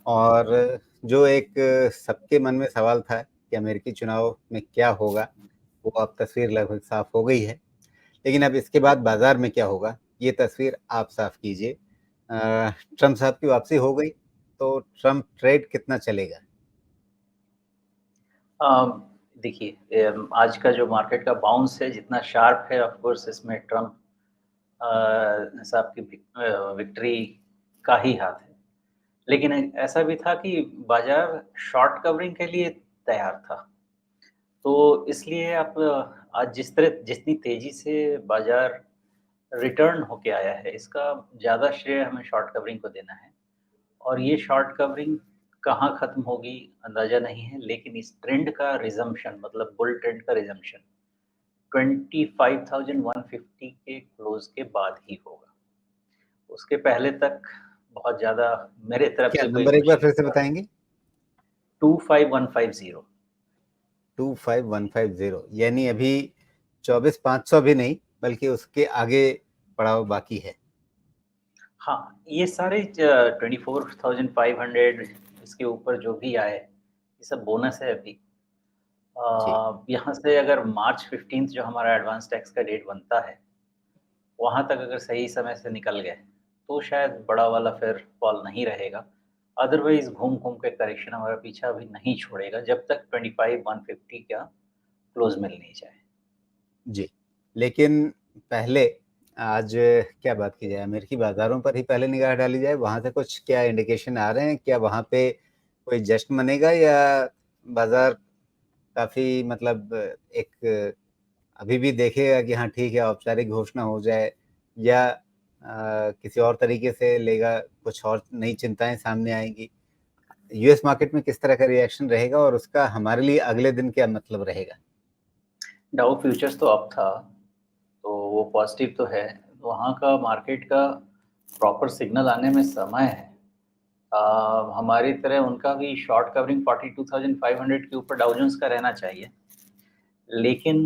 और जो एक सबके मन में सवाल था कि अमेरिकी चुनाव में क्या होगा, वो अब तस्वीर लगभग साफ हो गई है। लेकिन अब इसके बाद बाजार में क्या होगा, ये तस्वीर आप साफ कीजिए। ट्रम्प साहब की वापसी हो गई, तो ट्रम्प ट्रेड कितना चलेगा? देखिए, आज का जो मार्केट का बाउंस है जितना शार्प है, ऑफ कोर्स इसमें ट्रम्प साहब की विक्ट्री का ही हाथ है। लेकिन ऐसा भी था कि बाजार शॉर्ट कवरिंग के लिए तैयार था। तो इसलिए आप आज जितनी तेजी से बाजार रिटर्न होके आया है, इसका ज़्यादा श्रेय हमें शॉर्ट कवरिंग को देना है। और ये शॉर्ट कवरिंग कहाँ खत्म होगी अंदाज़ा नहीं है, लेकिन इस ट्रेंड का रिज़म्पशन, मतलब बुल ट्रेंड का रिज़म्पशन 25,150 के क्लोज़ के बाद ही होगा। उसके पहले तक बहुत ज़्यादा मेरे तरफ क्या से कोई नंबर एक बार कोशिश फिर से बताएँगे? 25150। 25150, यानी अभी 24,500 भी नहीं, बल्कि उसके आगे पड़ाव बाकी है। हाँ, ये सारे 24,500 इसके ऊपर जो भी आए, ये सब बोनस है अभी। जी। यहाँ से अगर मार्च 15th जो हमारा एडवांस टैक्स का डेट बनता है, वहाँ तक अगर सही समय से निकल गए, तो शायद बड़ा वाला फिर फॉल नहीं रहेगा। अदरवाइज़ घूम-घूम के करेक्शन हमारा पीछा भी नहीं छोड़ेगा, जब तक 25,150 का क्लोज़ मिल नहीं जाए। जी, लेकिन पहले आज क्या बात की जाए, अमेरिकी बाज़ारों पर ही पहले निगाह डाली जाए, वहाँ से कुछ क्या इंडिकेशन आ रहे हैं? क्या वहाँ पे कोई जश्न मनेगा या बाज़ार काफ़ी मतलब एक अभी भी देखेगा कि हाँ ठीक है, औपचारिक घोषणा हो जाए या किसी और तरीके से लेगा, कुछ और नई चिंताएँ सामने आएँगी? यूएस मार्केट में किस तरह का रिएक्शन रहेगा और उसका हमारे लिए अगले दिन क्या मतलब रहेगा? डाउ फ्यूचर्स तो अप था, तो वो पॉज़िटिव तो है। वहाँ का मार्केट का प्रॉपर सिग्नल आने में समय है। हमारी तरह उनका भी शॉर्ट कवरिंग 42,500 के ऊपर डाउ जोन्स का रहना चाहिए। लेकिन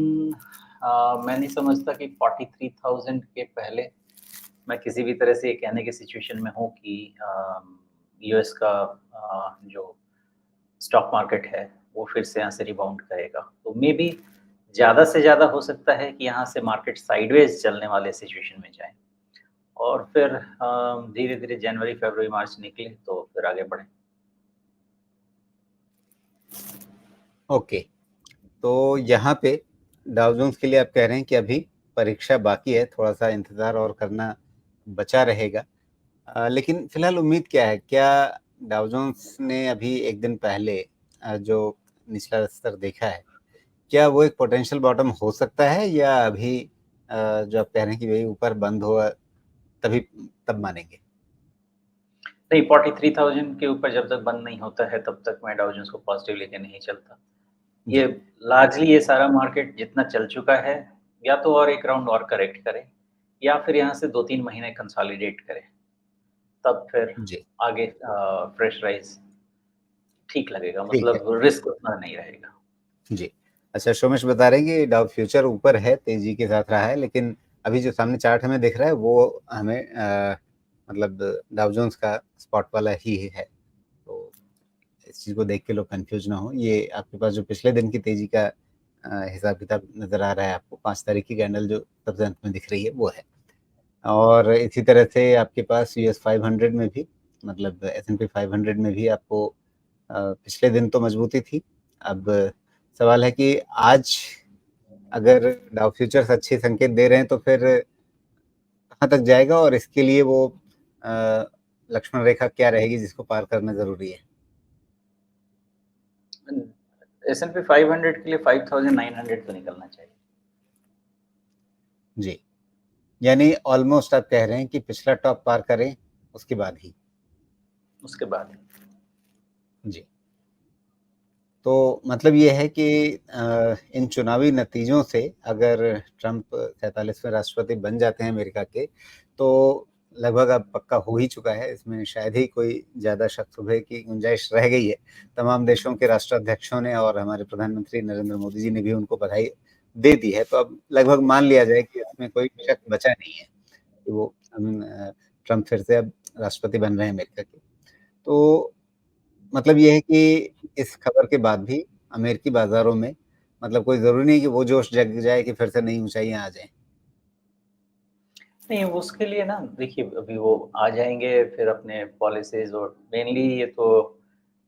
मैं नहीं समझता कि 43,000 के पहले मैं किसी भी तरह से ये कहने की सिचुएशन में हूँ कि यूएस का जो स्टॉक मार्केट है, वो फिर से यहाँ से रिबाउंड करेगा। तो मेबी ज़्यादा से ज़्यादा हो सकता है कि यहाँ से मार्केट साइडवेज़ चलने वाले सिचुएशन में जाए और फिर धीरे-धीरे जनवरी, फरवरी, मार्च निकले तो फिर आगे बढ़ें। ओके, तो यहाँ पे डाउ जोन्स के लिए आप कह रहे हैं कि अभी परीक्षा बाकी है, थोड़ा-सा इंतज़ार और करना बचा रहेगा। लेकिन फिलहाल उम्मीद क्या है? क्या डाउ जोन्स ने अभी 1 दिन पहले जो निचला स्तर देखा है, क्या वो एक पोटेंशियल बॉटम हो सकता है या अभी जो आप कह रहे हैं कि भई ऊपर बंद हुआ तभी तब मानेंगे? नहीं, 43,000 के ऊपर जब तक बंद नहीं होता है, तब तक मैं डाउ जोन्स को पॉज़िटिव लेके नहीं चलता। ये जी, लार्जली ये सारा मार्केट जितना चल चुका है, या तो और एक राउंड और करेक्ट करे या फिर यहाँ से 2-3 महीने कंसोलिडेट करे, तब फिर जी, आगे फ्रेश राइज़ ठीक लगेगा, ठीक है। मतलब रिस्क उतना नहीं रहेगा। जी। अच्छा, सोमेश बता रहे हैं कि डाउ फ्यूचर ऊपर है, तेज़ी के साथ रहा है, लेकिन अभी जो सामने चार्ट हमें दिख रहा है, वो हमें मतलब डाउ जोन्स का स्पॉट वाला ही है। तो इस चीज़ को देख के लोग कन्फ्यूज़ ना हों। ये आपके पास जो पिछले दिन की तेज़ी का हिसाब-किताब नज़र आ रहा है आपको, 5 तारीख की कैंडल जो सबसे अंत में दिख रही है, वो है। और इसी तरह से आपके पास यूएस 500 में भी मतलब एस&पी 500 में भी आपको पिछले दिन तो मजबूती थी। अब सवाल है कि आज अगर डाउ फ्यूचर्स अच्छे संकेत दे रहे हैं तो फिर कहाँ तक जाएगा और इसके लिए वो अ, लक्ष्मण रेखा क्या रहेगी जिसको पार करना ज़रूरी है? एस-एन-पी 500 के लिए 5,900 तो निकलना चाहिए। जी, यानी ऑलमोस्ट आप कह रहे हैं कि पिछला टॉप पार करें, उसके बाद ही। उसके बाद जी। तो मतलब ये है कि इन चुनावी नतीजों से अगर ट्रंप 47वें राष्ट्रपति बन जाते हैं अमेरिका के, तो लगभग अब पक्का हो ही चुका है, इसमें शायद ही कोई ज़्यादा शक शुबहे की गुंजाइश रह गई है। तमाम देशों के राष्ट्राध्यक्षों ने और हमारे प्रधानमंत्री नरेंद्र मोदी जी ने भी उनको बधाई दे दी है, तो अब लगभग मान लिया जाए कि इसमें कोई शक बचा नहीं है कि वो ट्रंप फिर से अब राष्ट्रपति बन रहे हैं अमेरिका के। तो मतलब ये है कि इस खबर के बाद भी अमेरिकी बाज़ारों में मतलब कोई ज़रूरी नहीं कि वो जोश जग जाए कि फिर से नई ऊँचाइयाँ आ जाएँ। नहीं, उसके लिए ना देखिए अभी वो आ जाएँगे फिर अपने पॉलिसीज़ और मेनली ये तो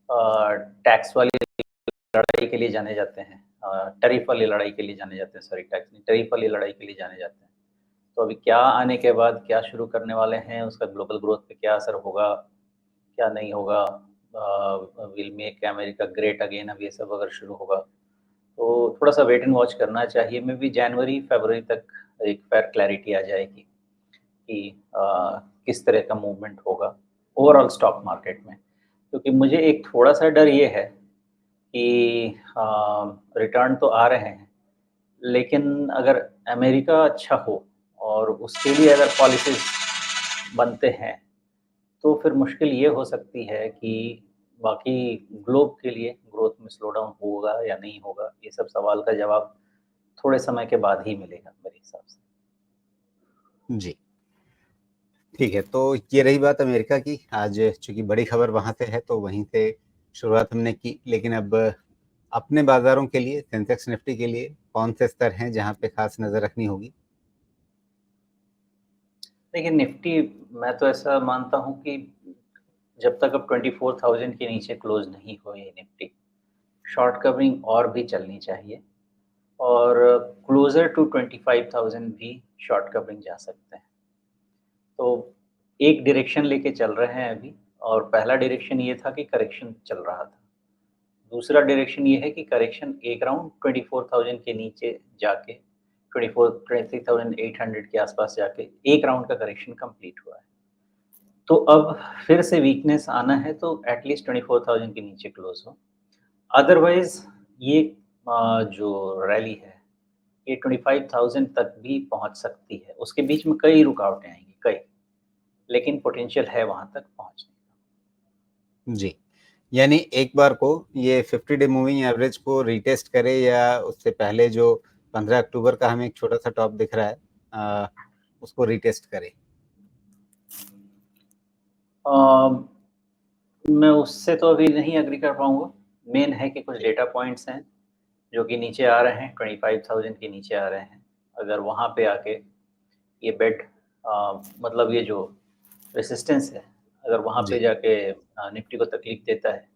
टैक्स वाली लड़ाई के लिए जाने जाते हैं। टैरिफ वाली लड़ाई के लिए जाने जाते हैं, सॉरी टैक्स नहीं, टैरिफ वाली लड़ाई के लिए जाने जाते हैं। तो अभी क्या आने के बाद क्या शुरू करने वाले हैं, उसका ग्लोबल ग्रोथ पे क्या असर होगा, क्या नहीं होगा? Will make America great again अब ये सब अगर शुरू होगा, तो थोड़ा-सा वेट एंड वॉच करना चाहिए। मेबी जनवरी, फरवरी तक एक फ़ेयर क्लैरिटी आ जाएगी कि किस तरह का मूवमेंट होगा ओवरऑल स्टॉक मार्केट में। क्योंकि मुझे एक थोड़ा-सा डर ये है कि रिटर्न तो आ रहे हैं, लेकिन अगर अमेरिका अच्छा हो और उसके लिए अगर पॉलिसीज़ बनते हैं, तो फिर मुश्किल ये हो सकती है कि बाकी ग्लोब के लिए ग्रोथ में स्लो डाउन होगा या नहीं होगा, ये सब सवाल का जवाब थोड़े समय के बाद ही मिलेगा मेरे हिसाब से। जी, ठीक है, तो ये रही बात अमेरिका की। आज चूँकि बड़ी खबर वहाँ से है, तो वहीं से शुरुआत हमने की। लेकिन अब अपने बाज़ारों के लिए, सेंसेक्स निफ्टी के लिए कौन से स्तर हैं, जहाँ पे ख़ास नज़र रखनी होगी? देखिए निफ्टी मैं तो ऐसा मानता हूँ कि जब तक अब 24,000 के नीचे क्लोज़ नहीं हुई है निफ्टी, शॉर्ट कवरिंग और भी चलनी चाहिए और क्लोज़र टू 25,000 भी शॉर्ट कवरिंग जा सकते हैं। तो एक डायरेक्शन लेके चल रहे हैं अभी और पहला डायरेक्शन ये था कि करेक्शन चल रहा था। दूसरा डायरेक्शन ये है कि करेक्शन एक राउंड 24,000 के नीचे जाके 23,800 के आस-पास जाके एक राउंड का करेक्शन कंप्लीट हुआ है। तो अब फिर से वीकनेस आना है तो एट लीस्ट 24,000 के नीचे क्लोज़ हो। अदरवाइज़ ये जो रैली है, ये 25,000 तक भी पहुँच सकती है। उसके बीच में कई रुकावटें आएँगी, कई, लेकिन पोटेंशियल है वहाँ तक पहुँचने जी, यानी एक बार को ये 50 डे मूविंग एवरेज को रीटेस्ट करे या उससे पहले जो 15 अक्टूबर का हमें एक छोटा-सा टॉप दिख रहा है उसको रीटेस्ट करे? का। मैं उससे तो अभी नहीं एग्री कर पाऊँगा। मेन है कि कुछ जी, डेटा पॉइंट्स हैं, जो कि नीचे आ रहे हैं, 25,000 के नीचे आ रहे हैं। अगर वहाँ पे आके ये बेड मतलब ये जो रेजिस्टेंस है, अगर वहाँ पे जी, जाके निफ्टी को तकलीफ देता है,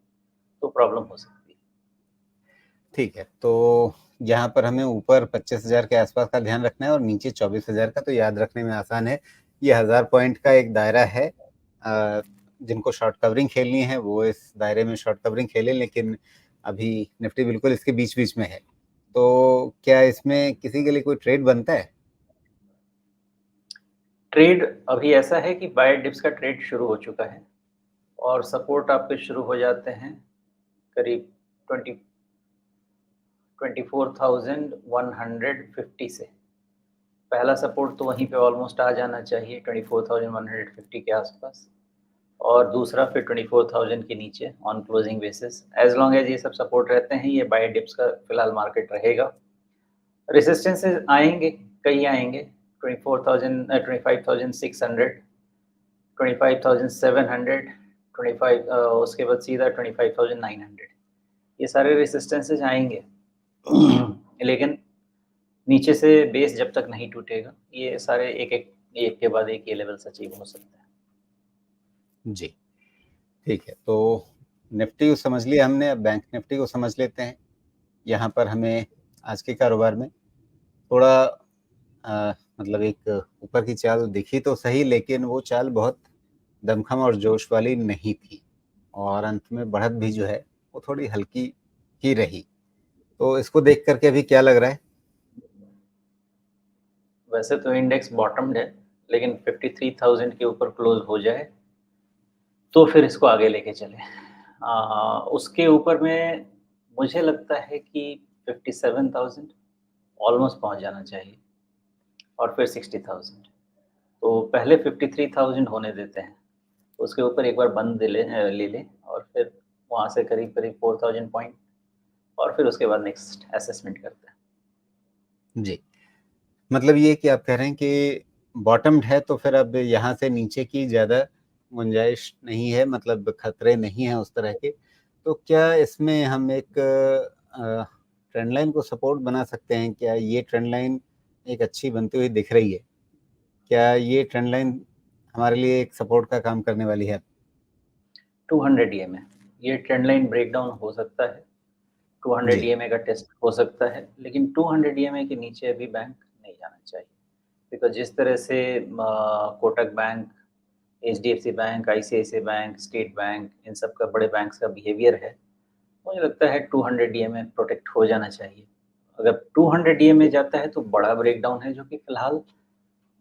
तो प्रॉब्लम हो सकती है। ठीक है। तो यहाँ पर हमें ऊपर 25,000 के आसपास का ध्यान रखना है और नीचे 24,000 का तो याद रखने में आसान है। ये 1000 पॉइंट का एक दायरा है। जिनको शॉर्ट कवरिंग खेलनी है वो इस दायरे में शॉर्ट कवरिंग खेलें, लेकिन अभी निफ्टी बिल्कुल इसके बीच-बीच में है। तो क्या इसमें किसी के लिए कोई ट्रेड बनता है? ट्रेड अभी ऐसा है कि बाय डिप्स का ट्रेड शुरू हो चुका है और सपोर्ट आपके शुरू हो जाते हैं करीब 20 24,150 से। पहला सपोर्ट तो वहीं पे ऑलमोस्ट आ जाना चाहिए 24,150 के आसपास और दूसरा फिर 24,000 के नीचे on closing basis. As long as ये सब सपोर्ट रहते हैं, ये बाय डिप्स का फिलहाल मार्केट रहेगा। रेजिस्टेंसेस आएँगे, कई आएँगे 24,000 25,600 25,700 उसके बाद सीधा 25,900 ये सारे रेजिस्टेंसेस आएँगे। लेकिन नीचे से बेस जब तक नहीं टूटेगा, ये सारे एक-एक एक के बाद एक ये लेवल्स अचीव हो सकते हैं। जी, ठीक है। तो निफ्टी को समझ लिया हमने, अब बैंक निफ्टी को समझ लेते हैं। यहाँ पर हमें आज के कारोबार में थोड़ा मतलब एक ऊपर की चाल दिखी तो सही, लेकिन वो चाल बहुत दमखम और जोश वाली नहीं थी और अंत में बढ़त भी जो है वो थोड़ी हल्की ही रही। तो इसको देख कर के अभी क्या लग रहा है? वैसे तो इंडेक्स बॉटम्ड है, लेकिन 53,000 के ऊपर क्लोज़ हो जाए, तो फिर इसको आगे लेके चलें। उसके ऊपर में मुझे लगता है कि 57,000 ऑलमोस्ट पहुँच जाना चाहिए और फिर 60,000 तो पहले 53,000 होने देते हैं। उसके ऊपर एक बार ले लें और फिर वहाँ से करीब-करीब 4,000 पॉइंट और फिर उसके बाद नेक्स्ट असेसमेंट करते हैं। जी, मतलब ये कि आप कह रहे हैं कि बॉटम्ड है तो फिर अब यहाँ से नीचे की ज़्यादा गुंजाइश नहीं है, मतलब खतरे नहीं हैं उस तरह के। तो क्या इसमें हम एक ट्रेंड लाइन को सपोर्ट बना सकते हैं? क्या ये ट्रेंड लाइन एक अच्छी बनती हुई दिख रही है? क्या ये ट्रेंड लाइन हमारे लिए एक सपोर्ट का काम करने वाली है? 200 ईएमए ये ट्रेंड लाइन ब्रेकडाउन हो सकता है, 200 जी, ईएमए का टेस्ट हो सकता है, लेकिन 200 ईएमए के नीचे अभी बैंक नहीं जाना चाहिए। बिकॉज़ जिस तरह से Kotak bank, HDFC bank, ICICI bank, state bank, इन सब का बड़े बैंक्स का बिहेवियर है, मुझे लगता है 200 ईएमए प्रोटेक्ट हो जाना चाहिए। अगर 200 ईएमए जाता है तो बड़ा ब्रेकडाउन है जो कि फिलहाल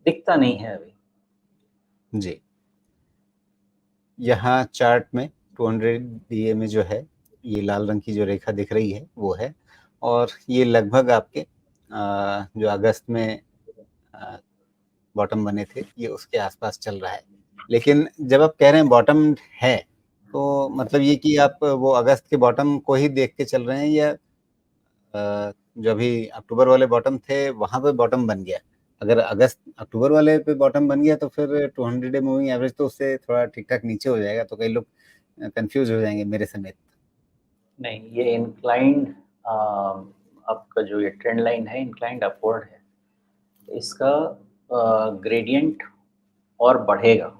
दिखता नहीं है अभी। जी। यहाँ चार्ट में 200 डीए में जो है, ये लाल रंग की जो रेखा दिख रही है, वो है और ये लगभग आपके जो अगस्त में बॉटम बने थे, ये उसके आसपास चल रहा है। लेकिन जब आप कह रहे हैं बॉटम है, तो मतलब ये कि आप वो अगस्त के बॉटम को ही देख के चल रहे हैं या जो अभी अक्टूबर वाले बॉटम थे, वहाँ पे बॉटम बन गया? अगर अगस्त अक्टूबर वाले पे बॉटम बन गया तो फिर 200 डे मूविंग एवरेज तो उससे थोड़ा ठीक-ठाक नीचे हो जाएगा, तो कई लोग कन्फ्यूज़ हो जाएँगे मेरे समेत। नहीं, ये इंक्लाइंड आपका जो ये ट्रेंड लाइन है इंक्लाइंड अपवर्ड है। इसका ग्रेडिएंट और बढ़ेगा।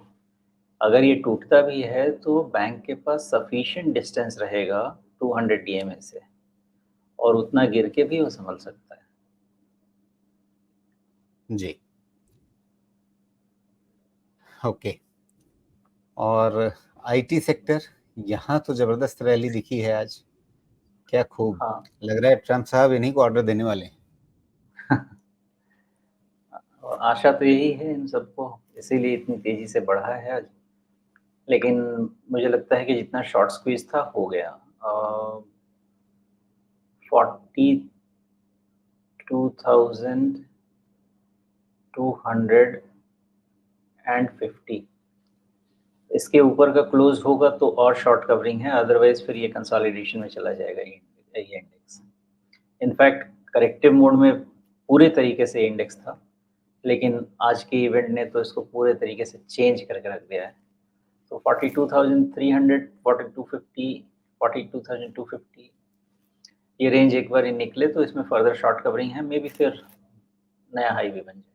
अगर ये टूटता भी है तो बैंक के पास सफिशिएंट डिस्टेंस रहेगा 200 डीएमए से और उतना गिर के भी वो सँभल सकता है। जी, ओके। और आईटी सेक्टर, यहाँ तो ज़बरदस्त रैली दिखी है आज। क्या खूब! हाँ, लग रहा है ट्रम्प साहब इन्हीं को ऑर्डर देने वाले हैं। और आशा तो यही है इन सबको, इसीलिए इतनी तेज़ी से बढ़ा है आज। लेकिन मुझे लगता है कि जितना शॉर्ट स्क्वीज़ था हो गया। 42,250 इसके ऊपर का क्लोज़ होगा तो और शॉर्ट कवरिंग है, अदरवाइज़ फिर ये कंसोलिडेशन में चला जाएगा ये इंडेक्स। इनफैक्ट करेक्टिव मोड में पूरे तरीके से इंडेक्स था, लेकिन आज के इवेंट ने तो इसको पूरे तरीके से चेंज करके रख दिया है। तो 42,300, 4250, 42,250 ये रेंज एक बार ये निकले तो इसमें फर्दर शॉर्ट कवरिंग है, मे बी फिर नया हाई भी बन जाए।